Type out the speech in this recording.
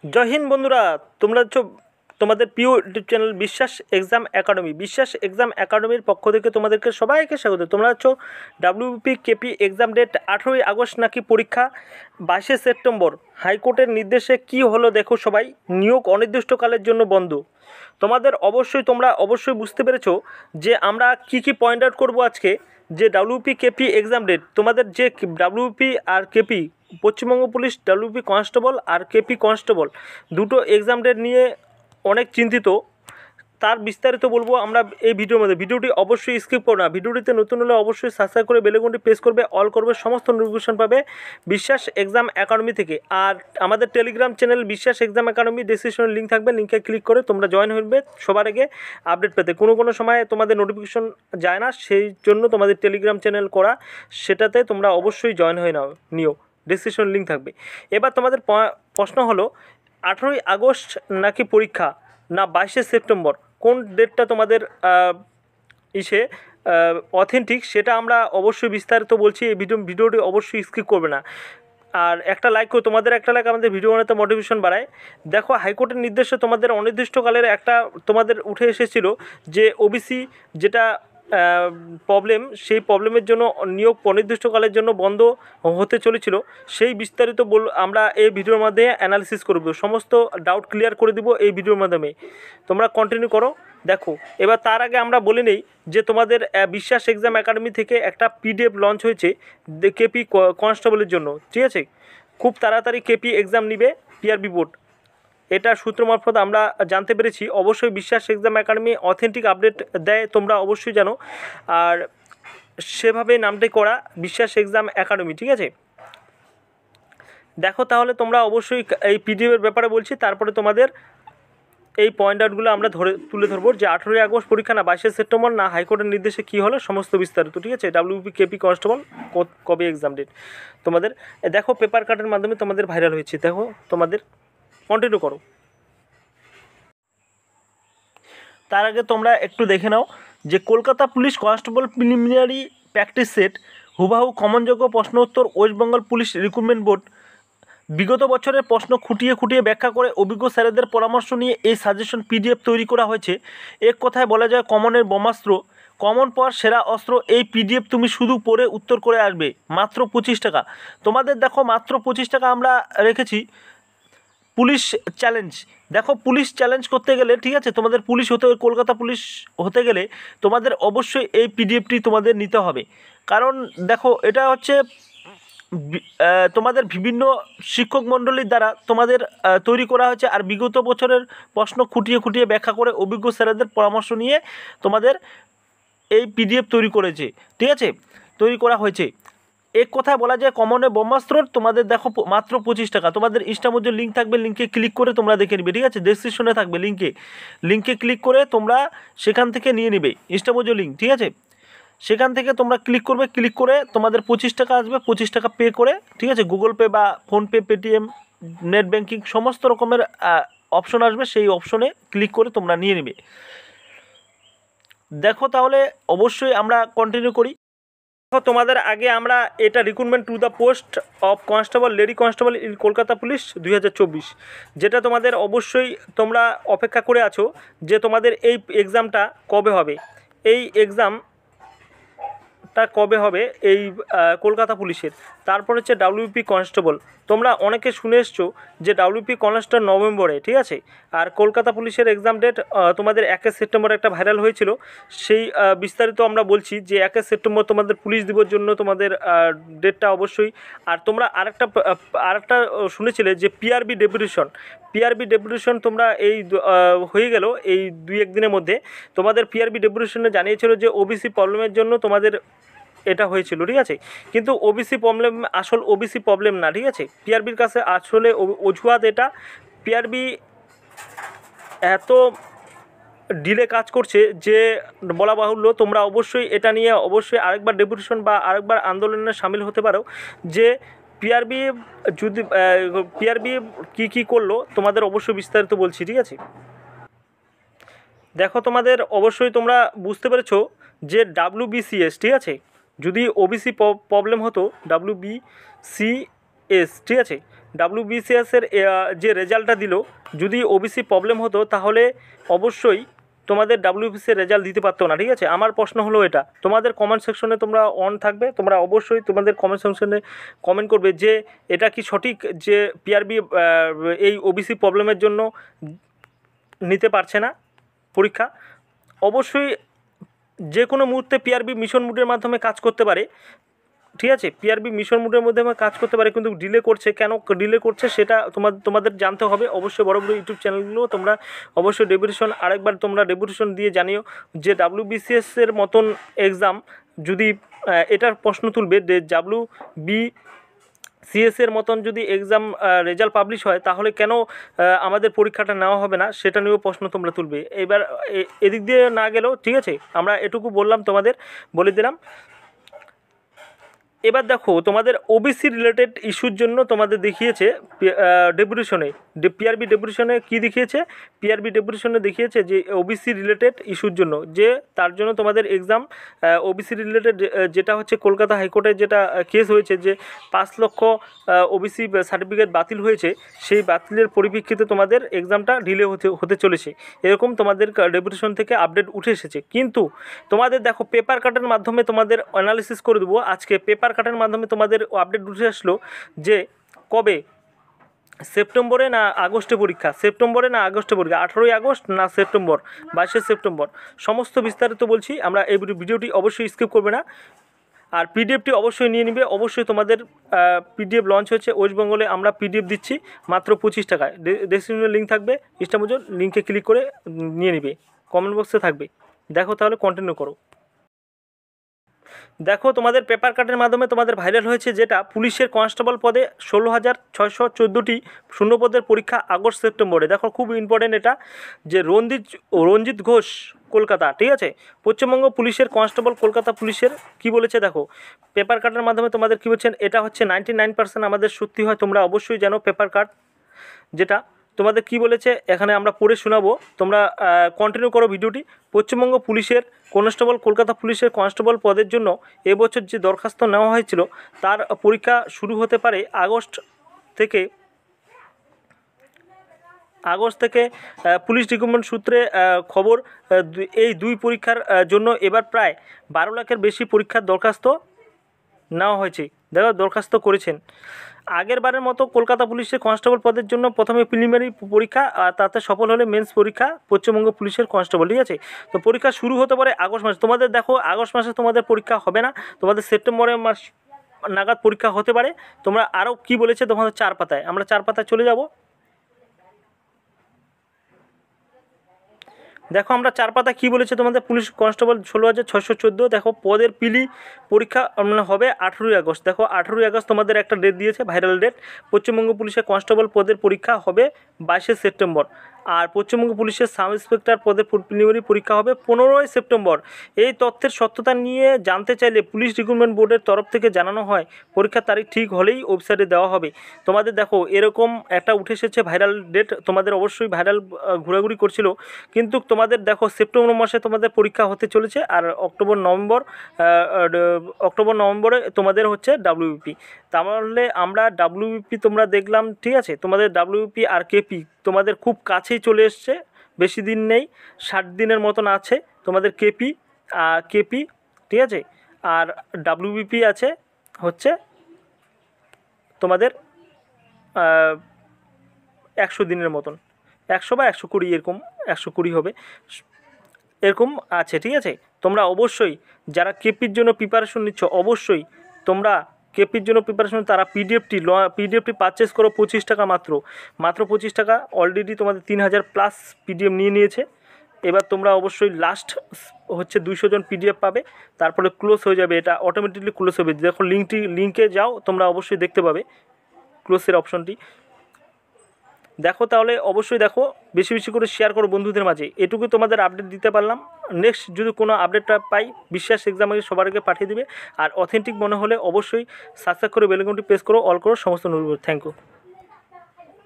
জয় হিন্দ বন্ধুরা, তোমরা হচ্ছ তোমাদের প্রিয় YouTube channel Biswas exam academy. Biswas exam একাডেমির পক্ষ থেকে তোমাদেরকে সবাইকে স্বাগত। তোমরা হচ্ছ ডাব্লিউবিপি কেপি এক্সাম ডেট 18ই আগস্ট নাকি পরীক্ষা, 22শে সেপ্টেম্বর। হাইকোর্টের নির্দেশে কি হলো দেখো সবাই, নিয়োগ অনির্দিষ্টকালের জন্য বন্ধ। তোমাদের তোমরা অবশ্যই বুঝতে পেরেছো যে আমরা কি পয়েন্ট আউট করবো আজকে। যে ডাব্লিউপি কেপি এক্সাম ডেট, তোমাদের যে ডাব্লিউপি আর KP Paschimbanga police WP constable আর কেপি কনস্টেবল দুটো এক্সাম ডেট নিয়ে অনেক চিন্তিত। তার বিস্তারিত বলবো আমরা এই ভিডিওর মধ্যে। ভিডিওটি অবশ্যই স্কিপ করো না। ভিডিওটিতে নতুন হলে অবশ্যই সাবস্ক্রাইব করে বেল আইকনটি প্রেস করবে, অল করবে, সমস্ত নোটিফিকেশন পাবে বিশ্বাস এক্সাম একাডেমি থেকে। আর আমাদের Telegram channel Biswas exam academy ডেসক্রিপশনের link থাকবে, লিঙ্কে ক্লিক করে তোমরা জয়েন হয়ে সবার আগে আপডেট পেতে। কোনো সময় তোমাদের নোটিফিকেশন যায় না, সেই জন্য তোমাদের টেলিগ্রাম চ্যানেল করা, সেটাতে তোমরা অবশ্যই জয়েন হয়ে নিও, ডেসক্রিপশন লিঙ্ক থাকবে। এবার তোমাদের প্রশ্ন হলো 18ই আগস্ট নাকি পরীক্ষা, না 22শে সেপ্টেম্বর, কোন ডেটটা তোমাদের অথেন্টিক, সেটা আমরা অবশ্যই বিস্তারিত বলছি। এই ভিডিওটি অবশ্যই স্কিপ করবে না। আর একটা লাইক করো, তোমাদের একটা লাইক আমাদের ভিডিও বানাতে মোটিভেশন বাড়ায়। দেখো হাইকোর্টের নির্দেশে তোমাদের অনির্দিষ্টকালের একটা তোমাদের উঠে এসেছিল যে ওবিসি যেটা প্রবলেম, সেই প্রবলেমের জন্য নিয়োগ অনির্দিষ্টকালের জন্য বন্ধ হতে চলেছিল। সেই বিস্তারিত আমরা এই ভিডিওর মাধ্যমে অ্যানালিসিস করব, সমস্ত ডাউট ক্লিয়ার করে দিব এই ভিডিওর মাধ্যমে। তোমরা কন্টিনিউ করো। দেখো এবার তার আগে আমরা বলে নেই যে তোমাদের বিশ্বাস এক্সাম একাডেমি থেকে একটা পিডিএফ লঞ্চ হয়েছে কেপি কনস্টেবলের জন্য, ঠিক আছে? খুব তাড়াতাড়ি কেপি এক্সাম নিবে পিআরবি বোর্ড, এটা সূত্র মারফত আমরা জানতে পেরেছি। অবশ্যই বিশ্বাস এক্সাম একাডেমি অথেন্টিক আপডেট দেয়, তোমরা অবশ্যই জানো। আর সেভাবে নামটাই করা বিশ্বাস এক্সাম একাডেমি, ঠিক আছে? দেখো তাহলে তোমরা অবশ্যই এই পিডিএফের ব্যাপারে বলছি, তারপরে তোমাদের এই পয়েন্ট আউটগুলো আমরা তুলে ধরবো যে 18ই আগস্ট পরীক্ষা না 22শে সেপ্টেম্বর, না হাইকোর্টের নির্দেশে কী হলো সমস্ত বিস্তারিত, ঠিক আছে? ডাব্লিউপি কেপি কনস্টেবল কবে এক্সাম ডেট তোমাদের। দেখো পেপার কাটের মাধ্যমে তোমাদের ভাইরাল হয়েছে, দেখো তোমাদের কন্টিনিউ করো। তার আগে তোমরা একটু দেখে নাও যে Kolkata police constable preliminary practice set হুবাহু কমনযোগ্য প্রশ্ন উত্তর West Bengal police recruitment board বিগত বছরের প্রশ্ন খুঁটিয়ে ব্যাখ্যা করে অভিজ্ঞ স্যারেদের পরামর্শ নিয়ে এই সাজেশন পিডিএফ তৈরি করা হয়েছে। এক কথায় বলা যায় কমনের ব্রহ্মাস্ত্র, কমন পাওয়ার সেরা অস্ত্র। এই পিডিএফ তুমি শুধু পড়ে উত্তর করে আসবে, মাত্র 25 টাকা। তোমাদের দেখো মাত্র 25 টাকা আমরা রেখেছি। পুলিশ চ্যালেঞ্জ, দেখো পুলিশ চ্যালেঞ্জ করতে গেলে, ঠিক আছে, তোমাদের পুলিশ হতে, কলকাতা পুলিশ হতে গেলে তোমাদের অবশ্যই এই পিডিএফটি তোমাদের নিতে হবে। কারণ দেখো এটা হচ্ছে তোমাদের বিভিন্ন শিক্ষক মণ্ডলীর দ্বারা তোমাদের তৈরি করা হয়েছে। আর বিগত বছরের প্রশ্ন খুঁটিয়ে ব্যাখ্যা করে অভিজ্ঞ স্যারেদের পরামর্শ নিয়ে তোমাদের এই পিডিএফ তৈরি করা হয়েছে। এক কথায় বলা যায় কমনে ব্রহ্মাস্ত্র। তোমাদের দেখো মাত্র 25 টাকা। তোমাদের ইনস্টামোজের লিঙ্ক থাকবে, লিঙ্কে ক্লিক করে তোমরা দেখে নিবে, ঠিক আছে? ডেসক্রিপশনে থাকবে লিঙ্কে ক্লিক করে তোমরা সেখান থেকে নিয়ে নিবে ইনস্টামোজের লিঙ্ক, ঠিক আছে? সেখান থেকে তোমরা ক্লিক করে তোমাদের 25 টাকা আসবে, 25 টাকা পে করে, ঠিক আছে, গুগল পে বা ফোনপে, পেটিএম, নেট ব্যাঙ্কিং সমস্ত রকমের অপশন আসবে, সেই অপশনে ক্লিক করে তোমরা নিয়ে নেবে। দেখো তাহলে অবশ্যই আমরা কন্টিনিউ করি। তোমাদের আগে আমরা এটা recruitment to the post of constable, lady constable in Kolkata police 2024, যেটা তোমাদের অবশ্যই তোমরা অপেক্ষা করে আছো যে তোমাদের এই এক্সামটা কবে হবে। এই এক্সামটা কবে হবে এই কলকাতা পুলিশের। তারপর হচ্ছে ডাব্লিউপি কনস্টেবল, তোমরা অনেকে শুনে এসছো যে ডাব্লিউপি কনস্টেবল নভেম্বরে, ঠিক আছে? আর কলকাতা পুলিশের এক্সাম ডেট তোমাদের 1 সেপ্টেম্বর একটা ভাইরাল হয়েছিল, সেই বিস্তারিত আমরা বলছি যে 1 সেপ্টেম্বর তোমাদের পুলিশ দিবসের জন্য তোমাদের ডেটটা অবশ্যই। আর তোমরা আরেকটা শুনেছিলে যে পিআরবি ডেপুটেশন তোমরা এই হয়ে গেল এই 2-1 দিনের মধ্যে। তোমাদের পিআরবি ডেপুটেশনে জানিয়েছিল যে ওবিসি প্রবলেমের জন্য তোমাদের এটা হয়েছিল, ঠিক আছে? কিন্তু ওবিসি প্রবলেম আসল ওবিসি প্রবলেম না, ঠিক আছে? পিআরবির কাছে আসলে অজুহাত এটা। পিআরবি এত ডিলে কাজ করছে যে বলা বাহুল্য। তোমরা অবশ্যই এটা নিয়ে অবশ্যই আরেকবার ডেপুটেশন বা আরেকবার আন্দোলনে সামিল হতে পারো যে পিআরবি কী করলো তোমাদের অবশ্যই বিস্তারিত বলছি, ঠিক আছে? দেখো তোমাদের অবশ্যই তোমরা বুঝতে পেরেছো যে WBCS, ঠিক আছে, যদি ওবিসি প্রবলেম হতো WBCS, ঠিক আছে, ডাব্লিউবিসিএসের যে রেজাল্টটা দিল, যদি ওবিসি প্রবলেম হতো তাহলে অবশ্যই তোমাদের ডাব্লিউবিসির রেজাল্ট দিতে পারতো না। ঠিক আছে, আমার প্রশ্ন হলো এটা, তোমাদের কমেন্ট সেকশনে তোমরা অন থাকবে, তোমরা অবশ্যই তোমাদের কমেন্ট সেকশনে কমেন্ট করবে যে এটা কি সঠিক যে পিআরবি এই ওবিসি প্রবলেমের জন্য নিতে পারছে না পরীক্ষা। অবশ্যই যে কোনো মুহূর্তে পিআরবি মিশন মুডের মাধ্যমে কাজ করতে পারে। ঠিক আছে, পিআরবি মিশন মুডের মধ্যে কাজ করতে পারে, কিন্তু ডিলে করছে, কেন ডিলে করছে সেটা তোমাদের জানতে হবে। অবশ্যই বড় বড় ইউটিউব চ্যানেলগুলো তোমরা অবশ্যই ডেপুটেশন আরেকবার তোমরা ডেপুটেশন দিয়ে জানিও যে ডাব্লিউবিসিএসের মতন এক্সাম যদি এটার প্রশ্ন তুলবে যে সিএসের মতন যদি এক্সাম রেজাল্ট পাবলিশ হয় তাহলে কেন আমাদের পরীক্ষাটা নেওয়া হবে না, সেটা নিয়েও প্রশ্ন তোমরা তুলবে। এবার এদিক দিয়ে না গেলেও ঠিক আছে, আমরা এটুকু বললাম, তোমাদের বলে দিলাম। এবার দেখো তোমাদের ওবিসি রিলেটেড ইস্যুর জন্য তোমাদের দেখিয়েছে ডেপুটেশনে, পিআরবি ডেপুটেশনে কী দেখিয়েছে, পিআরবি ডেপুটেশনে দেখিয়েছে যে ওবিসি রিলেটেড ইস্যুর জন্য, যে তার জন্য তোমাদের এক্সাম ওবিসি রিলেটেড, যেটা হচ্ছে কলকাতা হাইকোর্টের যেটা কেস হয়েছে যে 5 লক্ষ ওবিসি সার্টিফিকেট বাতিল হয়েছে, সেই বাতিলের পরিপ্রেক্ষিতে তোমাদের এক্সামটা ডিলে হতে চলেছে, এরকম তোমাদের ডেপুটেশন থেকে আপডেট উঠে এসেছে। কিন্তু তোমাদের দেখো পেপার কাটের মাধ্যমে তোমাদের অ্যানালিসিস করে দেবো আজকে, পেপার কাটের মাধ্যমে তোমাদের আপডেট উঠে আসলো যে কবে সেপ্টেম্বরে না আগস্টে পরীক্ষা, সেপ্টেম্বরে না আগস্টে পরীক্ষা, 18ই আগস্ট না সেপ্টেম্বর, 22শে সেপ্টেম্বর, সমস্ত বিস্তারিত বলছি। আমরা এই ভিডিওটি অবশ্যই স্কিপ করবে না, আর পিডিএফটি অবশ্যই নিয়ে নিবে। অবশ্যই তোমাদের পিডিএফ লঞ্চ হচ্ছে ওয়েস্ট বেঙ্গলে, আমরা পিডিএফ দিচ্ছি মাত্র 25 টাকায়। ডেসক্রিপশনে লিঙ্ক থাকবে, ইনস্টামোজো লিঙ্কে ক্লিক করে নিয়ে নিবে, কমেন্ট বক্সে থাকবে। দেখো তাহলে কন্টিনিউ করো। দেখো তোমাদের পেপার কাটের মাধ্যমে তোমাদের ভাইরাল হয়েছে যেটা পুলিশের কনস্টেবল পদে 16,614টি শূন্যপদের পরীক্ষা আগস্ট সেপ্টেম্বরে। দেখো খুব ইম্পর্টেন্ট এটা, যে রঞ্জিত ঘোষ কলকাতা, ঠিক আছে, পশ্চিমবঙ্গ পুলিশের কনস্টেবল কলকাতা পুলিশের কি বলেছে দেখো, পেপার কাটের মাধ্যমে তোমাদের কী বলছেন, এটা হচ্ছে 99% আমাদের সত্যি হয়, তোমরা অবশ্যই জানো পেপার কাট যেটা তোমাদের কি বলেছে এখানে আমরা পড়ে শোনাবো, তোমরা কন্টিনিউ করো ভিডিওটি। পশ্চিমবঙ্গ পুলিশের কনস্টেবল কলকাতা পুলিশের কনস্টেবল পদের জন্য এবছর যে দরখাস্ত নেওয়া হয়েছিল তার পরীক্ষা শুরু হতে পারে আগস্ট থেকে পুলিশ রিক্রুটমেন্ট সূত্রে খবর। এই দুই পরীক্ষার জন্য এবার প্রায় 12 লাখের বেশি পরীক্ষার দরখাস্ত নেওয়া হয়েছে, দেখো দরখাস্ত করেছেন। আগের বারের মতো কলকাতা পুলিশের কনস্টেবল পদের জন্য প্রথমে প্রিলিমিনারি পরীক্ষা, আর তাতে সফল হলে মেন্স পরীক্ষা পশ্চিমবঙ্গ পুলিশের কনস্টেবল, ঠিক আছে। তো পরীক্ষা শুরু হতে পারে আগস্ট মাসে, তোমাদের দেখো আগস্ট মাসে তোমাদের পরীক্ষা হবে না, তোমাদের সেপ্টেম্বরের মাস নাগাদ পরীক্ষা হতে পারে। তোমরা আরও কি বলেছে তোমাদের 4 পাতায়, আমরা 4 পাতায় চলে যাব। দেখো আমরা 4 পাতা কী বলেছে তোমাদের, পুলিশ কনস্টেবল 16,614, দেখো পদের পিলি পরীক্ষা মানে হবে 18ই আগস্ট। দেখো 18ই আগস্ট তোমাদের একটা ডেট দিয়েছে, ভাইরাল ডেট। পশ্চিমবঙ্গ পুলিশের কনস্টেবল পদের পরীক্ষা হবে 22শে সেপ্টেম্বর, আর পশ্চিমবঙ্গ পুলিশের সাব ইন্সপেক্টর পদের প্রিলিমিনারি পরীক্ষা হবে 15ই সেপ্টেম্বর। এই তথ্যের সত্যতা নিয়ে জানতে চাইলে পুলিশ রিক্রুটমেন্ট বোর্ডের তরফ থেকে জানানো হয় পরীক্ষার তারিখ ঠিক হলেই ওয়েবসাইটে দেওয়া হবে। তোমাদের দেখো এরকম একটা উঠে এসেছে ভাইরাল ডেট, তোমাদের অবশ্যই ভাইরাল ঘোরাঘুরি করছিল, কিন্তু তোমাদের দেখো সেপ্টেম্বর মাসে তোমাদের পরীক্ষা হতে চলেছে, আর অক্টোবর নভেম্বরে তোমাদের হচ্ছে ডাব্লিউবিপি। তাহলে আমরা ডাব্লিউবিপি তোমরা দেখলাম, ঠিক আছে, তোমাদের ডাব্লিউবিপি আর কেপি তোমাদের খুব কাছেই চলে এসছে, বেশি দিন নেই, 60 দিনের মতন আছে তোমাদের কেপি, ঠিক আছে, আর ডাব্লিউবিপি আছে হচ্ছে তোমাদের 100 দিনের মতন, 100 বা 120 এরকম, 120 হবে এরকম আছে, ঠিক আছে। তোমরা অবশ্যই যারা কেপির জন্য প্রিপারেশন নিচ্ছ, অবশ্যই তোমরা কেপির জন্য প্রিপারেশন তারা পিডিএফটি পারচেস করো 25 টাকা, মাত্র 25 টাকা। অলরেডি তোমাদের 3000+ পিডিএফ নিয়ে নিয়েছে। এবার তোমরা অবশ্যই লাস্ট হচ্ছে 200 জন পিডিএফ পাবে, তারপরে ক্লোজ হয়ে যাবে, এটা অটোমেটিকলি ক্লোজ হবে। দেখো লিঙ্কে যাও, তোমরা অবশ্যই দেখতে পাবে ক্লোজের অপশনটি। দেখো তাহলে অবশ্যই দেখো, বেশি বেশি করে শেয়ার করো বন্ধুদের মাঝে। এটুকু তোমাদের আপডেট দিতে পারলাম। নেক্সট যদি কোনো আপডেটটা পাই বিশ্বাস এক্সাম আগে সবার আগে পাঠিয়ে দিবে, আর অথেন্টিক মনে হলে অবশ্যই সাবস্ক্রাইব করে বেল আইকনটি প্রেস করো, অল করো, সমস্ত নোটিফিকেশন। Thank you.